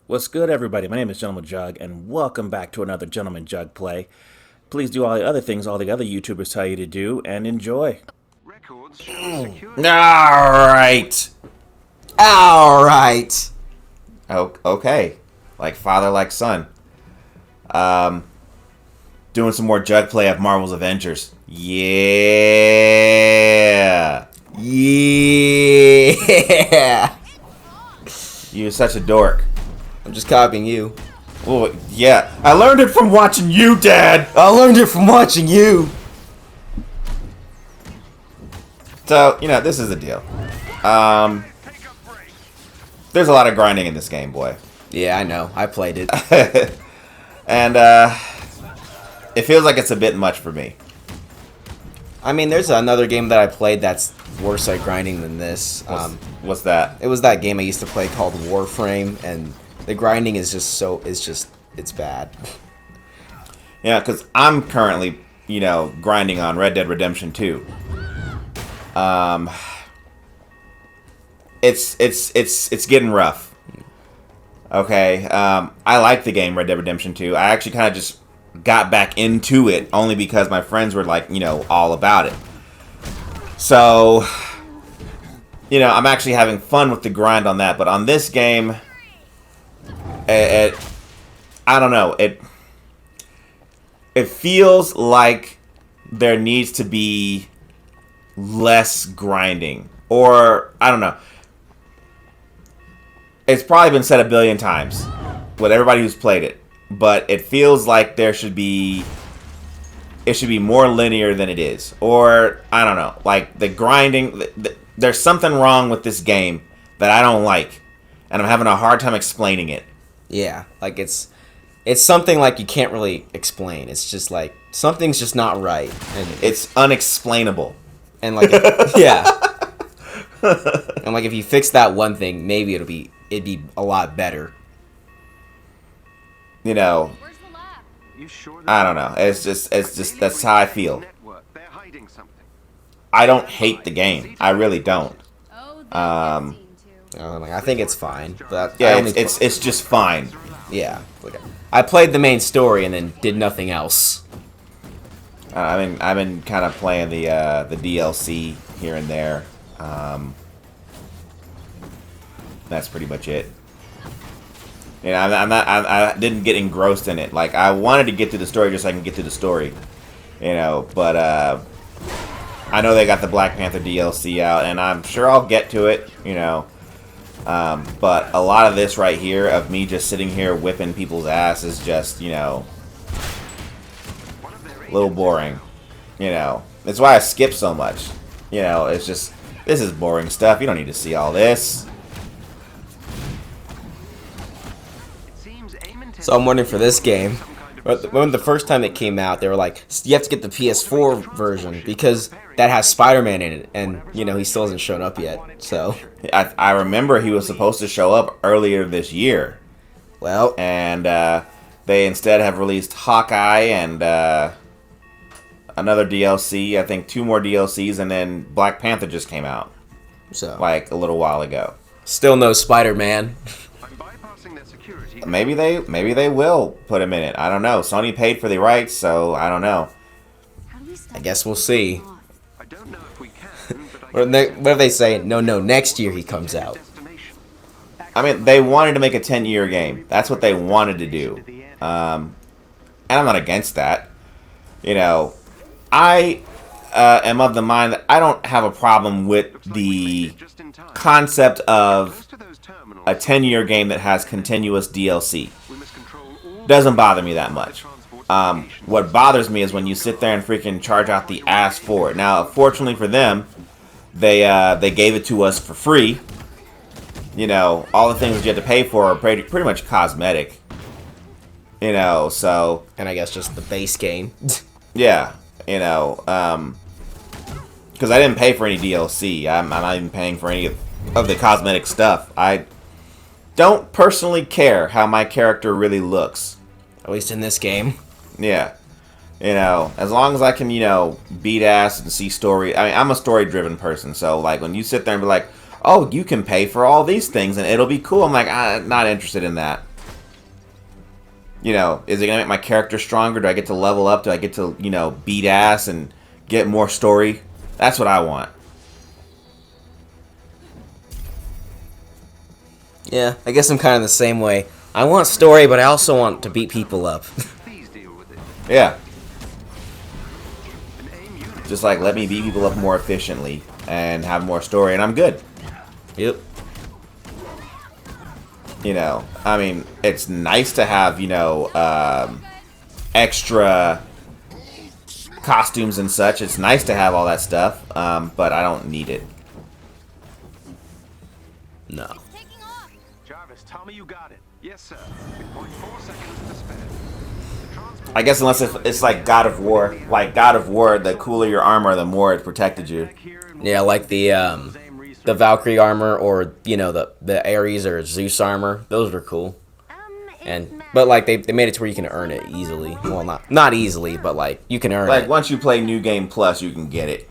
What's good, everybody? My name is Gentleman Jugg, and welcome back to another Gentleman Jugg play. Please do all the other things all the other YouTubers tell you to do, and enjoy. Records show security. Alright. Alright. Oh, okay. Like father, like son. Um, Doing some more Jug play of Marvel's Avengers. Yeah. Yeah. You're such a dork. I'm just copying you. Oh, yeah. I learned it from watching you, Dad. I learned it from watching you. So, this is the deal. There's a lot of grinding in this game, boy. Yeah, I know. I played it. And, it feels like it's a bit much for me. I mean, there's another game that I played that's worse at grinding than this. What's that? It was that game I used to play called Warframe, and the grinding is it's bad. Yeah, because I'm currently, grinding on Red Dead Redemption 2. It's getting rough. Okay. I like the game Red Dead Redemption 2. I actually kind of just got back into it only because my friends were like, all about it. So, I'm actually having fun with the grind on that. But on this game, I don't know. It feels like there needs to be less grinding. Or, I don't know. It's probably been said a billion times with everybody who's played it. But it feels like it should be more linear than it is. Or, I don't know, like the grinding, there's something wrong with this game that I don't like. And I'm having a hard time explaining it. Yeah, like it's something like you can't really explain. It's just like something's just not right, and It's unexplainable. and like yeah, and like if you fix that one thing, maybe it'd be a lot better. You know, Where's the lab? You sure I don't know. It's just that's how I feel. Network. They're hiding something. I don't hate the game. I really don't. Oh, Um, Like I think it's fine, but Yeah, I only it's just fine. yeah. Like, I played the main story and then did nothing else. I've been kind of playing the DLC here and there. That's pretty much it. I didn't get engrossed in it. Like, I wanted to get through the story just so I can get through the story. But I know they got the Black Panther DLC out, and I'm sure I'll get to it, But a lot of this right here, of me just sitting here whipping people's ass, is just, a little boring. That's why I skip so much. It's just, this is boring stuff. You don't need to see all this. So I'm wondering for this game, when the first time it came out, they were like, you have to get the PS4 version because that has Spider-Man in it, and he still hasn't shown up yet. So, I remember he was supposed to show up earlier this year, well, and they instead have released Hawkeye and another DLC. I think 2 more DLCs, and then Black Panther just came out so like a little while ago. still no Spider-Man. I'm bypassing their security. Maybe they will put him in it. I don't know. Sony paid for the rights, so I don't know. I guess we'll see. I don't know if we can, but What if they say no, next year he comes out? destination. I mean, they wanted to make a 10-year game. That's what they wanted to do. And I'm not against that. I am of the mind that I don't have a problem with the Just in time. concept of Close to those terminals, a 10-year game that has continuous DLC. we must control all Doesn't bother me that much. transport locations. What bothers me is when you sit there and freaking charge out the ass for it. Now, fortunately for them, they gave it to us for free. All the things that you have to pay for are pretty much cosmetic. So And I guess just the base game. yeah, because I didn't pay for any DLC. I'm not even paying for any of the cosmetic stuff. I don't personally care how my character really looks. At least in this game. Yeah. As long as I can, beat ass and see story. I mean, I'm a story-driven person, so, like, when you sit there and be like, oh, you can pay for all these things and it'll be cool, I'm like, I'm not interested in that. You know, is it gonna make my character stronger? Do I get to level up? Do I get to, you know, beat ass and get more story? That's what I want. Yeah, I guess I'm kind of the same way. I want story, but I also want to beat people up. Please deal with it. Yeah. An aim unit. Just like let me beat people up more efficiently and have more story, and I'm good. Yep. You know, I mean, it's nice to have, you know, extra costumes and such. It's nice to have all that stuff, but I don't need it. No. Jarvis, tell me you got it. Yes, sir. With 0.4 seconds to spare. The transport I guess unless it's like God of War. Like God of War, the cooler your armor, the more it protected you. back here and Yeah, like the Valkyrie armor, or you know the Ares or Zeus armor. Those were cool. But like they made it to where you can earn it easily. Well, not easily, but like you can earn Like it. once you play New Game Plus, you can get it.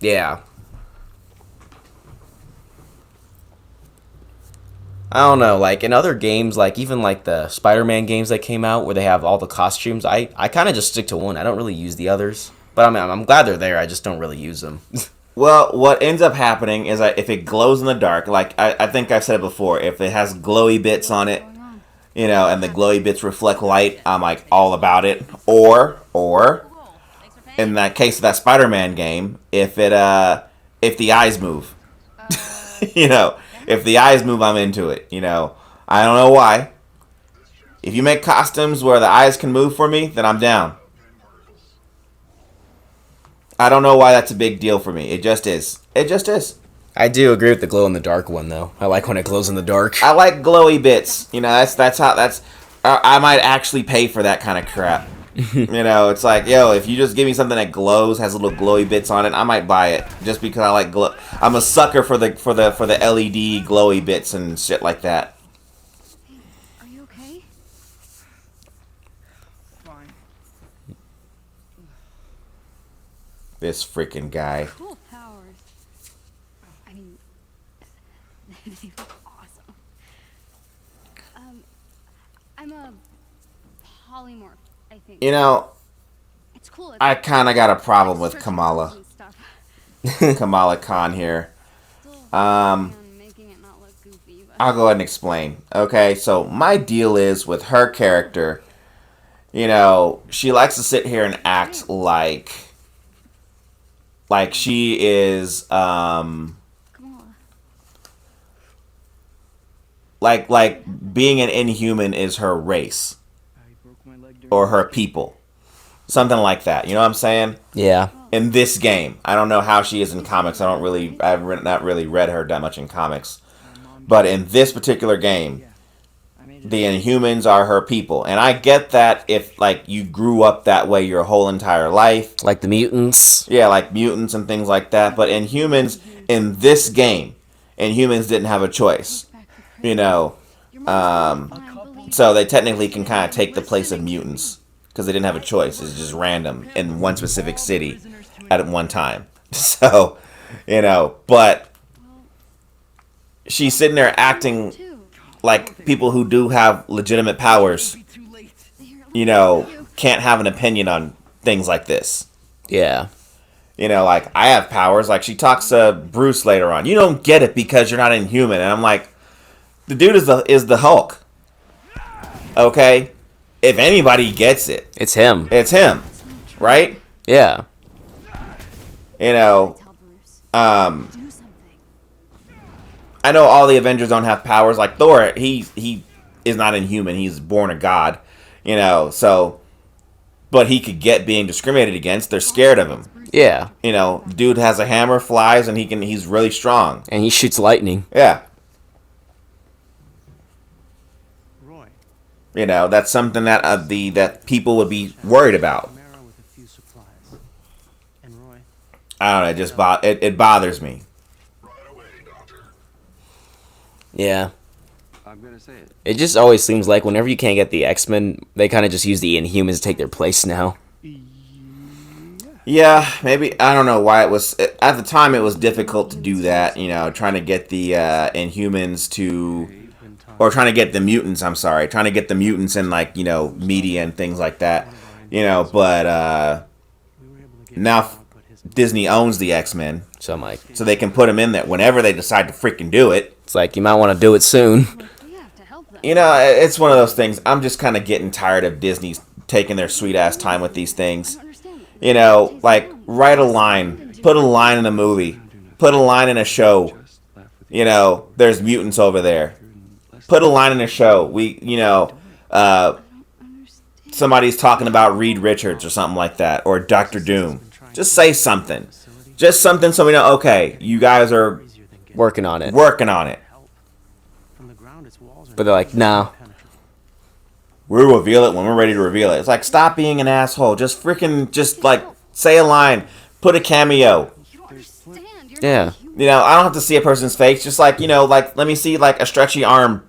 Yeah. I don't know, like in other games, like even like the Spider-Man games that came out where they have all the costumes, I kind of just stick to one. I don't really use the others. But I'm glad they're there. I just don't really use them. Well, what ends up happening is that if it glows in the dark, like I think I've said it before, if it has glowy bits on it, you know, and the glowy bits reflect light, I'm like all about it. Or in that case of that Spider-Man game, if the eyes move, you know, if the eyes move, I'm into it. You know, I don't know why. If you make costumes where the eyes can move for me, then I'm down. I don't know why that's a big deal for me. It just is. It just is. I do agree with the glow in the dark one though. I like when it glows in the dark. I like glowy bits. You know, that's how that's. I might actually pay for that kind of crap. You know, it's like, yo, if you just give me something that glows, has little glowy bits on it, I might buy it just because I like glow. I'm a sucker for the LED glowy bits and shit like that. Are you okay? Fine. This freaking guy. Cool powers. I mean, they look awesome. I'm a polymorph, I think. You know, It's cool. It's I kind of got a problem with search Kamala. and stuff. Kamala Khan here. Still Um, working on making it not look goofy, but I'll go ahead and explain. Okay, so my deal is with her character, you know, she likes to sit here and act like she is Kamala. like being an inhuman is her race or her people. Something like that. You know what I'm saying? Yeah. In this game, I don't know how she is in comics. I've not really read her that much in comics. But in this particular game, the Inhumans are her people. And I get that if, like, you grew up that way your whole entire life. Like the mutants. Yeah, like mutants and things like that. But Inhumans, in this game, Inhumans didn't have a choice. You know, so they technically can kind of take the place of mutants. Because they didn't have a choice. It's just random in one specific city at one time. So, you know, but she's sitting there acting like people who do have legitimate powers, you know, can't have an opinion on things like this. Yeah. You know, like, I have powers. Like, she talks to Bruce later on. You don't get it because you're not Inhuman. And I'm like, the dude is the Hulk. Okay? If anybody gets it, It's him. it's him. Right? Yeah. You know, Tell Bruce. um, Do something. I know all the Avengers don't have powers. Like Thor, he is not Inhuman. He's born a god. You know, so, but he could get being discriminated against. They're scared of him. Yeah. You know, dude has a hammer, flies, and he's really strong. And he shoots lightning. Yeah. Roy, You know, that's something that that people would be worried about. Mara with a few supplies. And Roy, I don't know. It just it bothers me. Yeah. I'm gonna say it. It just always seems like whenever you can't get the X-Men, they kind of just use the Inhumans to take their place now. Yeah, maybe. I don't know why it was at the time. It was difficult to do that. You know, trying to get the Inhumans to or trying to get the mutants. I'm sorry, trying to get the mutants in like media and things like that. But now Disney owns the X-Men, So I'm like, so they can put them in there whenever they decide to freaking do it. it's like you might want to do it soon. We have to help them. It's one of those things. I'm just kind of getting tired of Disney taking their sweet ass time with these things. I don't understand. Like write a line, put a line in a movie, put a line in a show. There's mutants over there. Put a line in a show. Somebody's talking about Reed Richards or something like that, or Doctor Doom. Just say something. Just something so we know, okay, you guys are Working on it. working on it. From the ground, its walls are But they're like, no. We'll reveal it when we're ready to reveal it. It's like, stop being an asshole. Just say a line. Put a cameo. You don't understand. You're Yeah. not human. I don't have to see a person's face. Just let me see like a stretchy arm.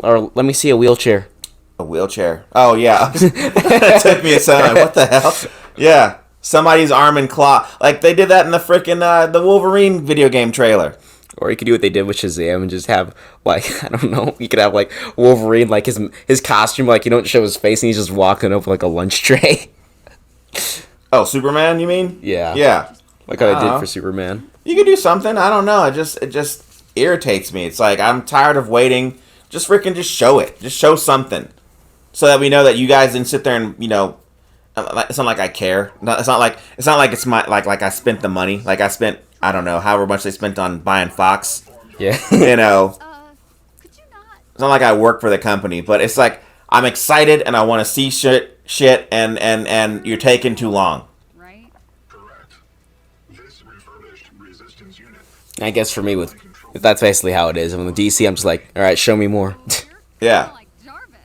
Or let me see a wheelchair. A wheelchair. Oh, yeah. That took me a second. Like, what the hell? Yeah. Somebody's arm and claw. Like, they did that in the freaking the Wolverine video game trailer. Or you could do what they did with Shazam and just have, like, I don't know, you could have, like, Wolverine, like, his costume, like, you don't show his face and he's just walking up with, like, a lunch tray. Oh, Superman, you mean? Yeah. Yeah. Like how they Uh-huh. did for Superman. You could do something. I don't know. It just irritates me. It's like, I'm tired of waiting. Just show it. Just show something. So that we know that you guys didn't sit there and, it's not like I care. It's not like it's my like I spent the money. Like I spent, I don't know, however much they spent on buying Fox. Yeah. Could you not? It's not like I work for the company, but it's like I'm excited and I want to see shit and you're taking too long. Right? I guess for me, that's basically how it is. And with DC, I'm just like, all right, show me more. Yeah. Like Jarvis.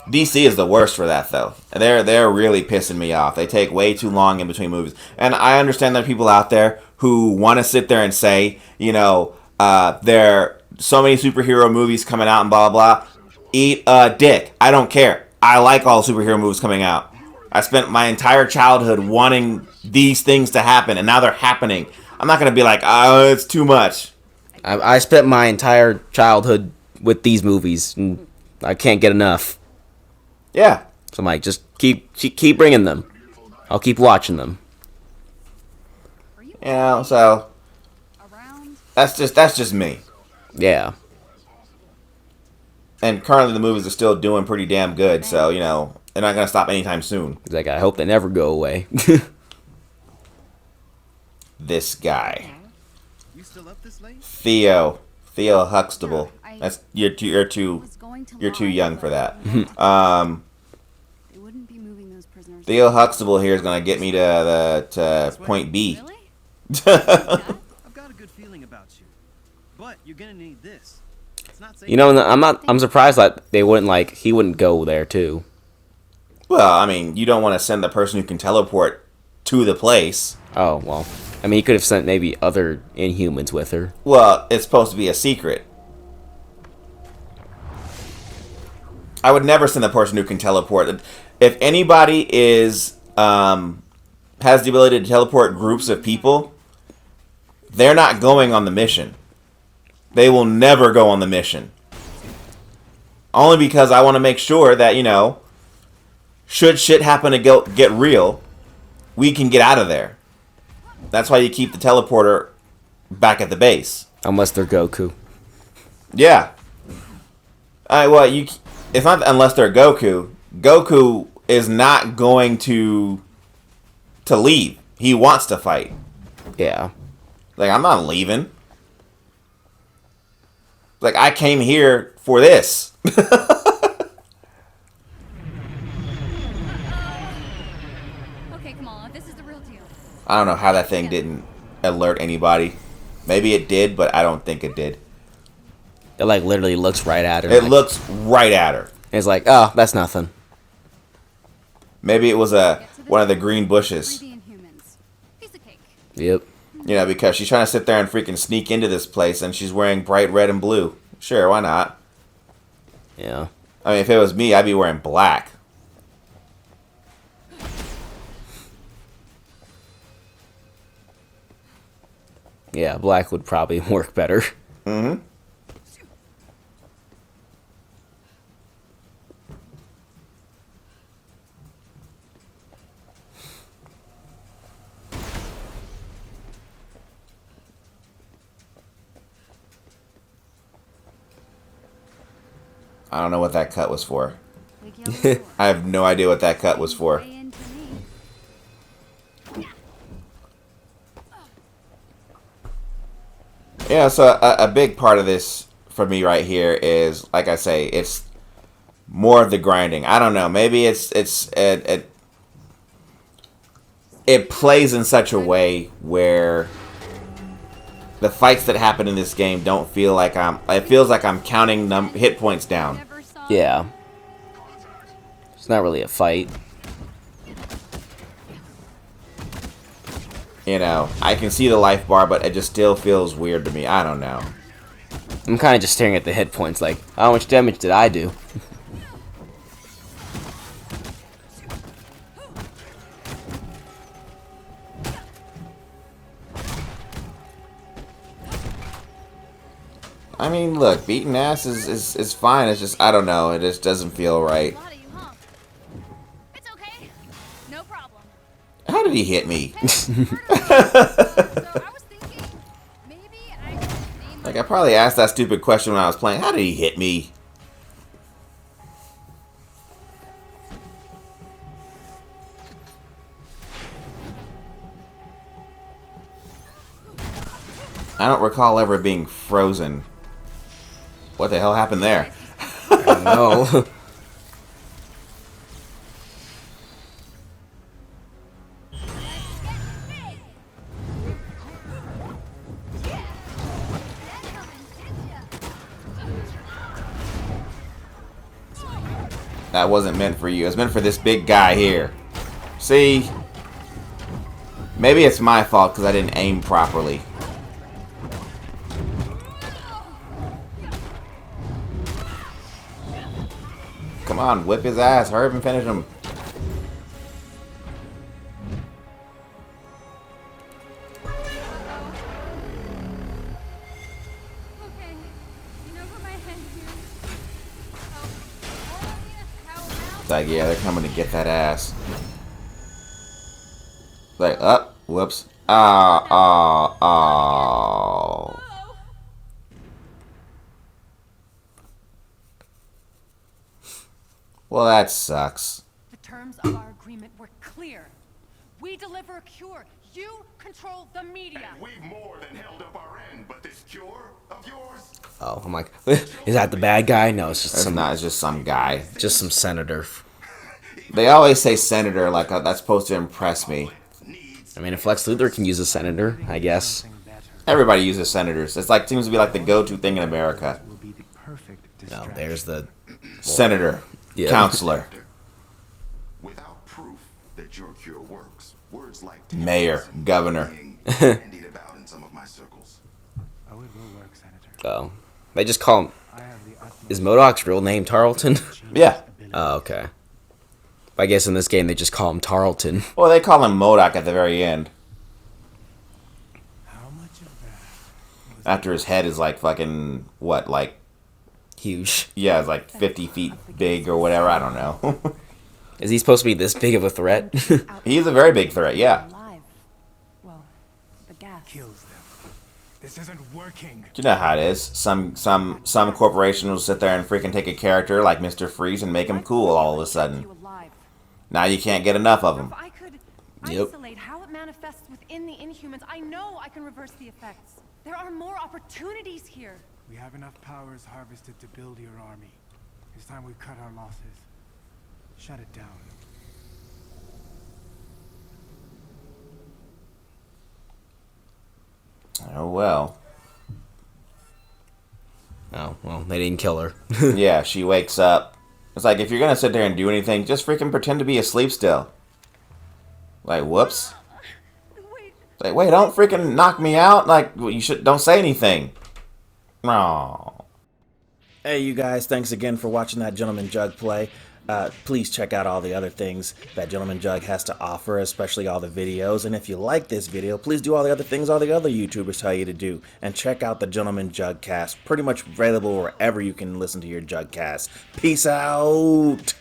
DC is the worst for that though. They're really pissing me off. They take way too long in between movies. And I understand there are people out there who want to sit there and say, there are so many superhero movies coming out and blah blah blah. Eat a dick. I don't care. I like all superhero movies coming out. I spent my entire childhood wanting these things to happen, and now they're happening. I'm not gonna be like, oh, it's too much. I spent my entire childhood with these movies, and I can't get enough. Yeah. So I'm like, just keep bringing them. I'll keep watching them. Are you So around? that's just me. Yeah. And currently the movies are still doing pretty damn good, so, they're not going to stop anytime soon. He's like, I hope they never go away. This guy. You still up this late? Theo Huxtable. That's you're too Was going to you're too lie, young for but that. They wouldn't be moving those prisoners. Theo Huxtable here is going to get me to point B. Really? I've got a good feeling about you. But you're gonna need this. It's not safe. You know, I'm surprised that he wouldn't go there too. Well, I mean, you don't want to send the person who can teleport to the place. Oh, well. I mean, he could have sent maybe other Inhumans with her. Well, it's supposed to be a secret. I would never send the person who can teleport. If anybody has the ability to teleport groups of people, they're not going on the mission. They will never go on the mission. Only because I want to make sure that, should shit happen to get real, we can get out of there. That's why you keep the teleporter back at the base. Unless they're Goku. Yeah. It's not unless they're Goku. Goku is not going to leave. He wants to fight. Yeah. Like, I'm not leaving. Like, I came here for this. Okay, come on. This is the real deal. I don't know how that thing didn't alert anybody. Maybe it did, but I don't think it did. It literally looks right at her. It looks right at her. It's like, oh, that's nothing. Maybe it was one of the green bushes. Free the Inhumans. Piece of cake. Yep. Because she's trying to sit there and freaking sneak into this place, and she's wearing bright red and blue. Sure, why not? Yeah. I mean, if it was me, I'd be wearing black. Yeah, black would probably work better. Mm-hmm. I don't know what that cut was for. Wake you up before. I have no idea what that cut was for. Way into me. Yeah, so a big part of this for me right here is, like I say, it's more of the grinding. I don't know. Maybe it plays in such a way where the fights that happen in this game don't feel like it feels like I'm counting hit points down. Never saw Yeah. It's not really a fight. You know, I can see the life bar, but it just still feels weird to me. I don't know. I'm kind of just staring at the hit points like, how much damage did I do? I mean, look, beating ass is fine. It's just, I don't know. It just doesn't feel right. a lot of you, huh? It's okay. No problem. How did he hit me? So I was thinking maybe I could name Like, I probably asked that stupid question when I was playing. How did he hit me? I don't recall ever being frozen. What the hell happened there? I don't know. That wasn't meant for you. It's meant for this big guy here. See? Maybe it's my fault because I didn't aim properly. Come on, whip his ass. Hurry up and finish him. Okay. You know where my head here? Oh, how about It's like, yeah, they're coming to get that ass. Like, up, whoops. Oh. Oh. Well, that sucks. The terms of our agreement were clear. We deliver a cure. You control the media. We've more than held up our end, but this cure of yours? Oh, I'm like, is that the bad guy? No, it's just It's some, not, it's just some guy. just some senator. They always say senator like that's supposed to impress me. I mean, if Lex Luthor can use a senator, I guess. Everybody uses senators. It's like seems to be like the go-to thing in America. Will be the perfect No, distraction. there's the Senator, Yeah. counselor, Without proof that your cure works, words like mayor, governor. being bandied about in some of my circles. Oh, it will work, Senator. oh, they just call him. I have the utmost Is MODOK's real name Tarleton? Yeah. ability. Oh, okay. I guess in this game they just call him Tarleton. Well, they call him MODOK at the very end. How much of that was After his head is like fucking what, like Huge. yeah, it's like 50 feet big or whatever. I don't know. Is he supposed to be this big of a threat? He's a very big threat. Yeah. Alive. Well, the gas. kills them? This isn't working. You know how it is. Some corporation will sit there and freaking take a character like Mr. Freeze and make him cool all of a sudden. You alive. Now you can't get enough of If him. I could Yep. isolate how it manifests within the Inhumans, I know I can reverse the effects. There are more opportunities here. We have enough powers harvested to build your army. It's time we cut our losses. Shut it down. Oh well. Oh, well, they didn't kill her. Yeah, she wakes up. It's like, if you're gonna sit there and do anything, just freaking pretend to be asleep still. Like, whoops. Wait, Like, wait, don't freaking knock me out. Like, don't say anything. No. Hey, you guys, thanks again for watching that Gentleman Jug play. Please check out all the other things that Gentleman Jug has to offer, especially all the videos. And if you like this video, please do all the other things all the other YouTubers tell you to do. And check out the Gentleman Jug cast, pretty much available wherever you can listen to your Jug cast. Peace out!